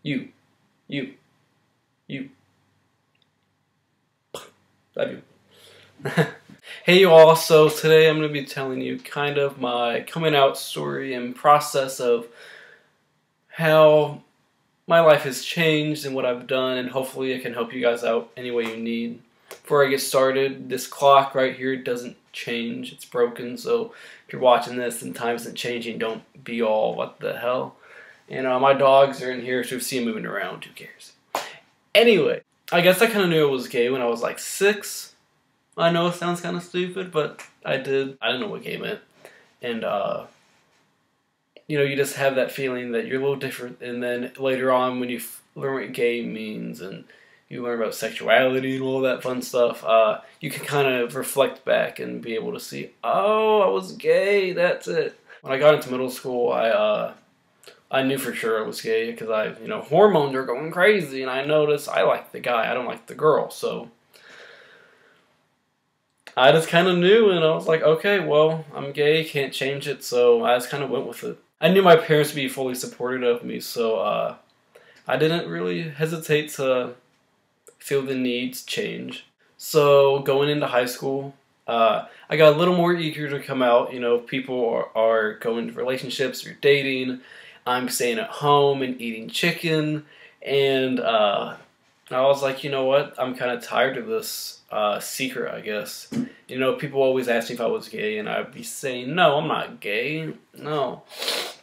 You. You. You. Love you. Hey you all, so today I'm going to be telling you kind of my coming out story and process of how my life has changed and what I've done, and hopefully I can help you guys out any way you need. Before I get started, this clock right here doesn't change, it's broken, so if you're watching this and time isn't changing, don't be all what the hell. And my dogs are in here, so if you see them moving around, who cares? Anyway, I guess I kind of knew I was gay when I was like 6. I know it sounds kind of stupid, but I did. I didn't know what gay meant. And, you know, you just have that feeling that you're a little different. And then later on, when you learn what gay means and you learn about sexuality and all that fun stuff, you can kind of reflect back and be able to see, oh, I was gay, that's it. When I got into middle school, I knew for sure I was gay because hormones are going crazy, and I noticed I like the guy, I don't like the girl, so I just kind of knew, and I was like, okay, well, I'm gay, can't change it, so I just kind of went with it. I knew my parents would be fully supportive of me, so I didn't really hesitate to feel the need to change. So going into high school, I got a little more eager to come out. You know, people are going to relationships, you're dating. I'm staying at home and eating chicken, and I was like, you know what, I'm kind of tired of this secret, I guess. You know, people always ask me if I was gay, and I'd be saying, no, I'm not gay, no.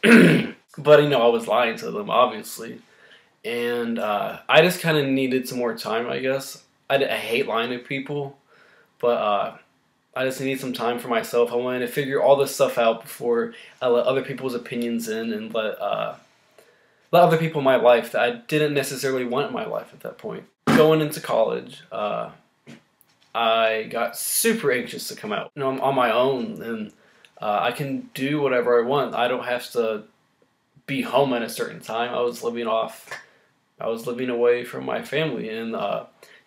But, you know, I was lying to them, obviously. And I just kind of needed some more time, I guess. I hate lying to people, but I just need some time for myself. I wanted to figure all this stuff out before I let other people's opinions in and let other people in my life that I didn't necessarily want in my life at that point. Going into college, I got super anxious to come out. You know, I'm on my own, and I can do whatever I want. I don't have to be home at a certain time. I was living away from my family, and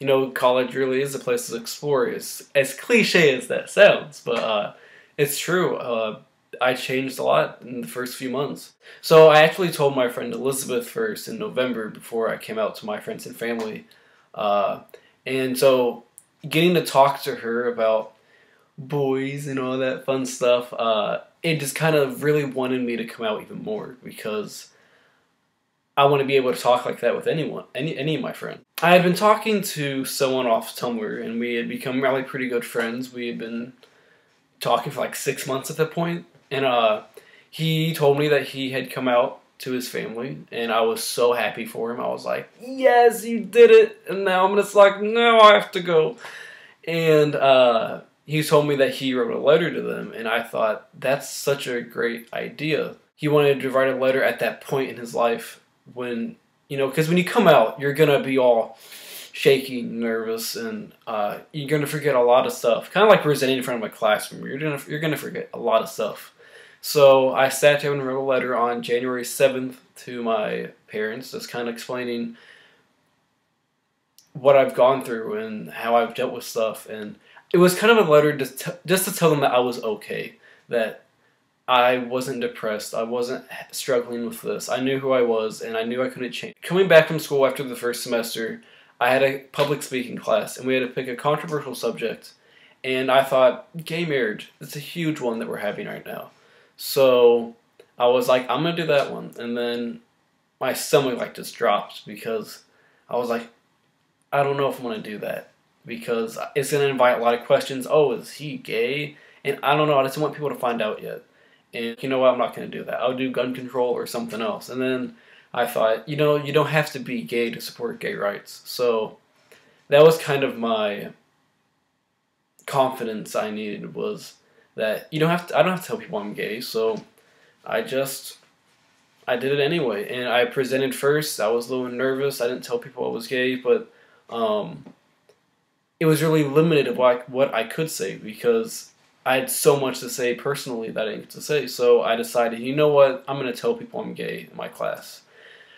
you know, college really is a place to explore. It's as cliche as that sounds, but it's true. I changed a lot in the first few months. So I actually told my friend Elizabeth first in November before I came out to my friends and family. And so getting to talk to her about boys and all that fun stuff, it just kind of really wanted me to come out even more, because I want to be able to talk like that with anyone, any of my friends. I had been talking to someone off Tumblr, and we had become really pretty good friends. We had been talking for like 6 months at that point, and he told me that he had come out to his family, and I was so happy for him. I was like, yes, you did it, and now I'm just like, no, I have to go. And he told me that he wrote a letter to them, and I thought, that's such a great idea. He wanted to write a letter at that point in his life when, you know, because when you come out, you're going to be all shaky, nervous, and you're going to forget a lot of stuff. Kind of like presenting in front of a classroom. You're going to forget a lot of stuff. So I sat down and wrote a letter on January 7th to my parents, just kind of explaining what I've gone through and how I've dealt with stuff. And it was kind of a letter just to tell them that I was okay, that I wasn't depressed, I wasn't struggling with this. I knew who I was, and I knew I couldn't change. Coming back from school after the first semester, I had a public speaking class, and we had to pick a controversial subject. And I thought, gay marriage, it's a huge one that we're having right now. So I was like, I'm going to do that one. And then my stomach like just dropped, because I was like, I don't know if I'm going to do that, because it's going to invite a lot of questions. Oh, is he gay? And I don't know. I just want people to find out yet. And you know what? I'm not going to do that. I'll do gun control or something else. And then I thought, you know, you don't have to be gay to support gay rights. So that was kind of my confidence I needed, was that I don't have to tell people I'm gay. So I did it anyway. And I presented first. I was a little nervous. I didn't tell people I was gay, but it was really limited of what I could say, because I had so much to say personally that I didn't get to say. So I decided, you know what, I'm going to tell people I'm gay in my class.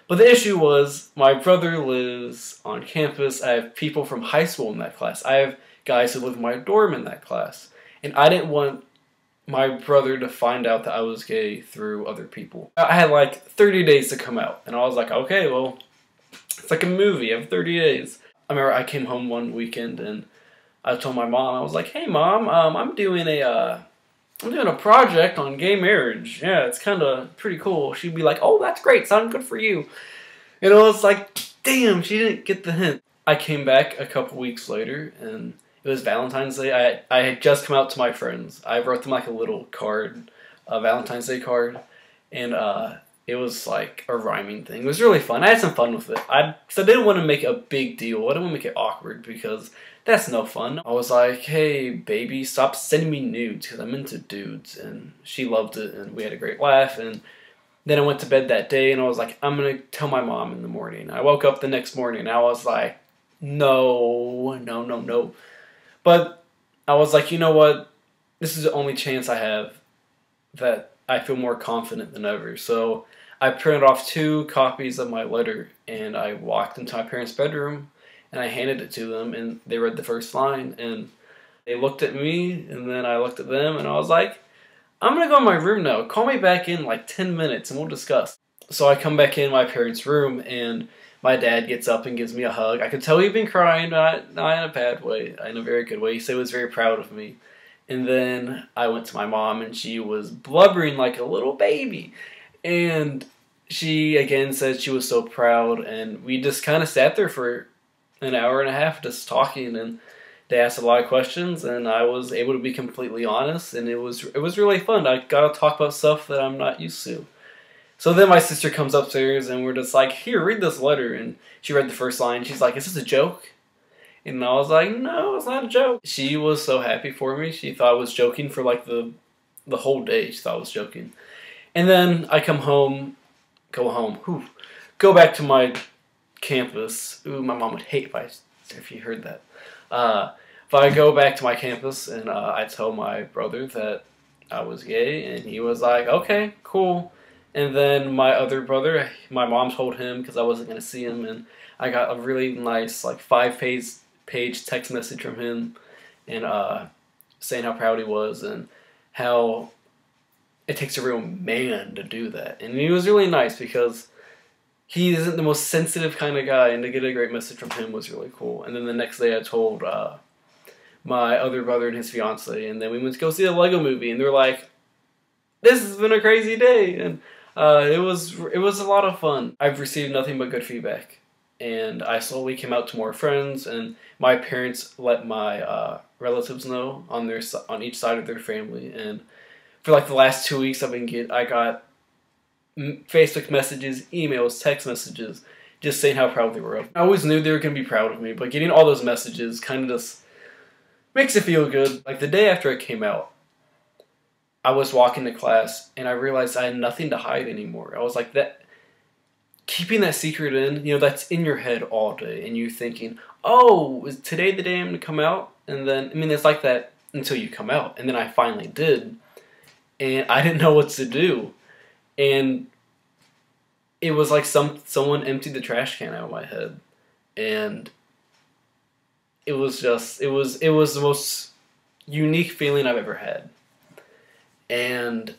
But the issue was, my brother lives on campus. I have people from high school in that class. I have guys who live in my dorm in that class. And I didn't want my brother to find out that I was gay through other people. I had like 30 days to come out. And I was like, okay, well, like a movie. I have 30 days. I remember I came home one weekend and I told my mom, I was like, "Hey mom, I'm doing a project on gay marriage. Yeah, it's kind of pretty cool." She'd be like, "Oh, that's great, son. Good for you." And I was like, damn, she didn't get the hint. I came back a couple weeks later, and it was Valentine's Day. I had just come out to my friends. I wrote them like a little card, a Valentine's Day card, and it was like a rhyming thing. It was really fun. I had some fun with it. I didn't want to make a big deal. I didn't want to make it awkward because that's no fun. I was like, "Hey, baby, stop sending me nudes because I'm into dudes." And she loved it, and we had a great laugh. And then I went to bed that day, and I was like, "I'm going to tell my mom in the morning." I woke up the next morning, and I was like, no, no, no, no. But I was like, you know what? This is the only chance I have that I feel more confident than ever. So I printed off 2 copies of my letter, and I walked into my parents' bedroom, and I handed it to them, and they read the first line, and they looked at me, and then I looked at them, and I was like, "I'm going to go in my room now. Call me back in like 10 minutes, and we'll discuss." So I come back in my parents' room, and my dad gets up and gives me a hug. I could tell he'd been crying, not in a bad way, in a very good way. He said he was very proud of me. And then I went to my mom, and she was blubbering like a little baby. And she, again, said she was so proud. And we just kind of sat there for an hour and a half just talking. And they asked a lot of questions, and I was able to be completely honest. And it was really fun. I got to talk about stuff that I'm not used to. So then my sister comes upstairs, and we're just like, "Here, read this letter." And she read the first line. She's like, "Is this a joke?" And I was like, "No, it's not a joke." She was so happy for me. She thought I was joking for like the whole day. She thought I was joking. And then I go home, go back to my campus. Ooh, my mom would hate if you heard that. But I go back to my campus, and I tell my brother that I was gay, and he was like, "Okay, cool." And then my other brother, my mom told him because I wasn't going to see him, and I got a really nice like 5-page text message from him, and saying how proud he was and how it takes a real man to do that. And he was really nice because he isn't the most sensitive kind of guy, and to get a great message from him was really cool. And then the next day I told my other brother and his fiance, and then we went to go see a Lego movie, and they were like, "This has been a crazy day," and it was a lot of fun. I've received nothing but good feedback, and I slowly came out to more friends, and my parents let my relatives know on each side of their family. And for like the last 2 weeks, I got Facebook messages, emails, text messages, just saying how proud they were of me. I always knew they were gonna be proud of me, but getting all those messages kind of just makes it feel good. Like the day after it came out, I was walking to class, and I realized I had nothing to hide anymore. I was like, keeping that secret in, that's in your head all day, and you're thinking, "Oh, is today the day I'm going to come out?" And then, it's like that until you come out, and then I finally did, and I didn't know what to do, and it was like someone emptied the trash can out of my head, and it was the most unique feeling I've ever had. And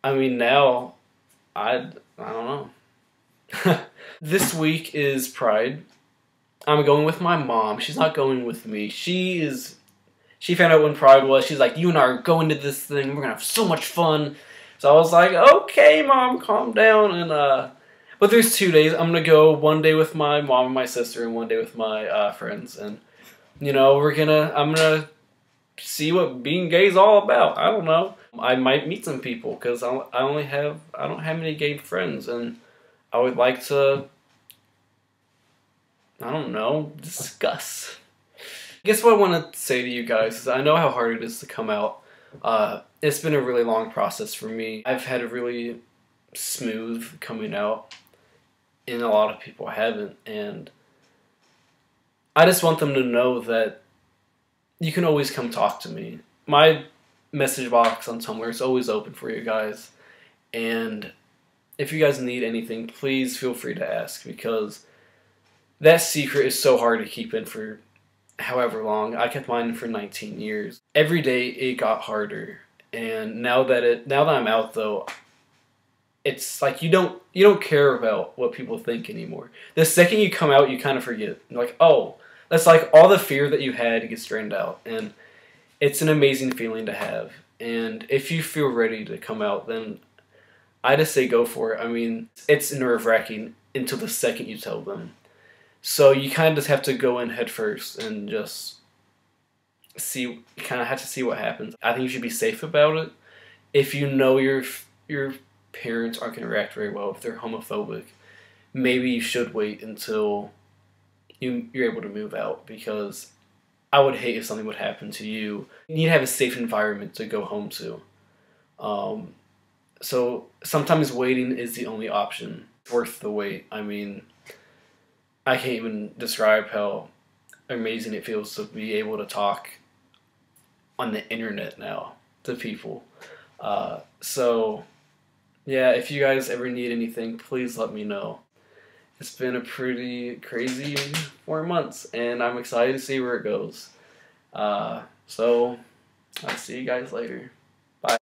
now I don't know. This week is Pride. I'm going with my mom. She's not going with me. She found out when Pride was. She's like, "You and I are going to this thing. We're gonna have so much fun." So I was like, "Okay, Mom, calm down." And but there's 2 days. I'm gonna go one day with my mom and my sister, and one day with my friends. And I'm gonna see what being gay is all about. I don't know. I might meet some people because I don't have many gay friends, and I would like to, I don't know, discuss. I guess what I want to say to you guys is I know how hard it is to come out. It's been a really long process for me. I've had a really smooth coming out, and a lot of people haven't, and I just want them to know that you can always come talk to me. My message box on Tumblr is always open for you guys, and if you guys need anything, please feel free to ask, because that secret is so hard to keep in for however long. I kept mine for 19 years. Every day it got harder, and now that I'm out though, it's like you don't care about what people think anymore. The second you come out, you kind of forget. You're like, oh, that's like all the fear that you had gets drained out, and it's an amazing feeling to have. And if you feel ready to come out, then I just say go for it. I mean, it's nerve wracking until the second you tell them. So you kind of just have to go in head first and just see. You kind of have to see what happens. I think you should be safe about it. If you know your parents aren't going to react very well, if they're homophobic, maybe you should wait until you're able to move out, because I would hate if something would happen to you. You need to have a safe environment to go home to. So sometimes waiting is the only option. Worth the wait. I mean, I can't even describe how amazing it feels to be able to talk on the internet now to people. So, yeah, if you guys ever need anything, please let me know. It's been a pretty crazy 4 months, and I'm excited to see where it goes. So, I'll see you guys later.